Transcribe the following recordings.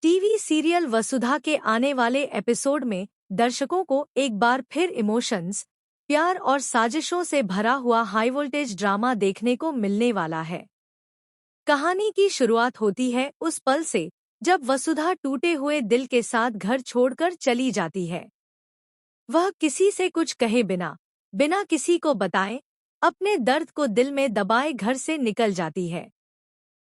TV serial वसुधा के आने वाले एपिसोड में दर्शकों को एक बार फिर इमोशंस, प्यार और साजिशों से भरा हुआ हाई वोल्टेज ड्रामा देखने को मिलने वाला है। कहानी की शुरुआत होती है उस पल से जब वसुधा टूटे हुए दिल के साथ घर छोड़कर चली जाती है। वह किसी से कुछ कहे बिना बिना किसी को बताए अपने दर्द को दिल में दबाए घर से निकल जाती है।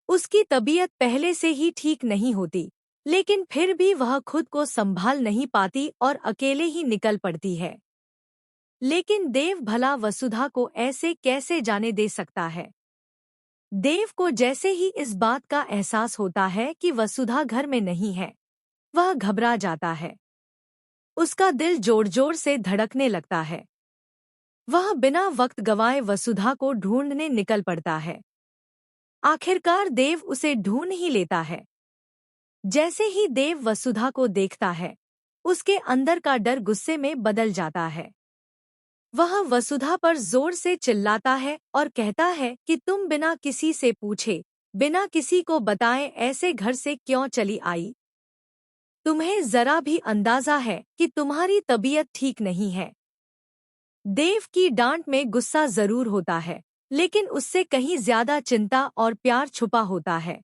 उसकी तबीयत पहले से ही ठीक नहीं होती, लेकिन फिर भी वह खुद को संभाल नहीं पाती और अकेले ही निकल पड़ती है। लेकिन देव भला वसुधा को ऐसे कैसे जाने दे सकता है? देव को जैसे ही इस बात का एहसास होता है कि वसुधा घर में नहीं है, वह घबरा जाता है। उसका दिल जोर जोर से धड़कने लगता है। वह बिना वक्त गवाए वसुधा को ढूंढने निकल पड़ता है। आखिरकार देव उसे ढूंढ ही लेता है। जैसे ही देव वसुधा को देखता है, उसके अंदर का डर गुस्से में बदल जाता है। वह वसुधा पर जोर से चिल्लाता है और कहता है कि तुम बिना किसी से पूछे, बिना किसी को बताए ऐसे घर से क्यों चली आई? तुम्हें जरा भी अंदाजा है कि तुम्हारी तबीयत ठीक नहीं है? देव की डांट में गुस्सा जरूर होता है, लेकिन उससे कहीं ज्यादा चिंता और प्यार छुपा होता है।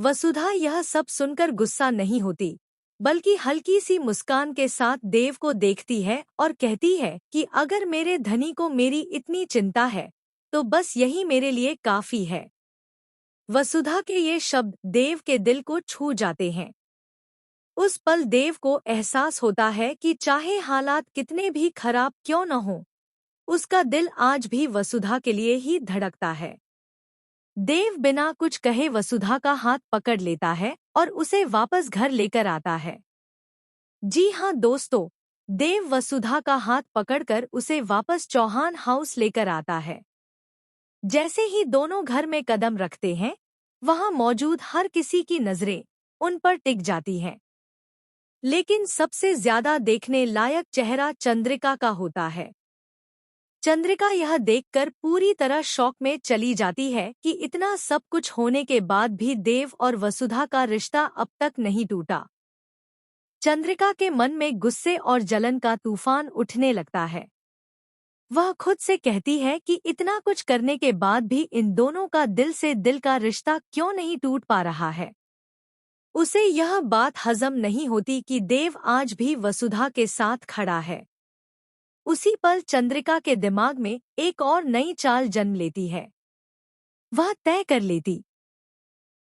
वसुधा यह सब सुनकर गुस्सा नहीं होती, बल्कि हल्की सी मुस्कान के साथ देव को देखती है और कहती है कि अगर मेरे धनी को मेरी इतनी चिंता है, तो बस यही मेरे लिए काफी है। वसुधा के ये शब्द देव के दिल को छू जाते हैं। उस पल देव को एहसास होता है कि चाहे हालात कितने भी खराब क्यों न हों, उसका दिल आज भी वसुधा के लिए ही धड़कता है। देव बिना कुछ कहे वसुधा का हाथ पकड़ लेता है और उसे वापस घर लेकर आता है। जी हाँ दोस्तों, देव वसुधा का हाथ पकड़कर उसे वापस चौहान हाउस लेकर आता है। जैसे ही दोनों घर में कदम रखते हैं, वहां मौजूद हर किसी की नजरें उन पर टिक जाती हैं। लेकिन सबसे ज्यादा देखने लायक चेहरा चंद्रिका का होता है। चंद्रिका यह देखकर पूरी तरह शॉक में चली जाती है कि इतना सब कुछ होने के बाद भी देव और वसुधा का रिश्ता अब तक नहीं टूटा। चंद्रिका के मन में गुस्से और जलन का तूफान उठने लगता है। वह खुद से कहती है कि इतना कुछ करने के बाद भी इन दोनों का दिल से दिल का रिश्ता क्यों नहीं टूट पा रहा है। उसे यह बात हजम नहीं होती कि देव आज भी वसुधा के साथ खड़ा है। उसी पल चंद्रिका के दिमाग में एक और नई चाल जन्म लेती है। वह तय कर लेती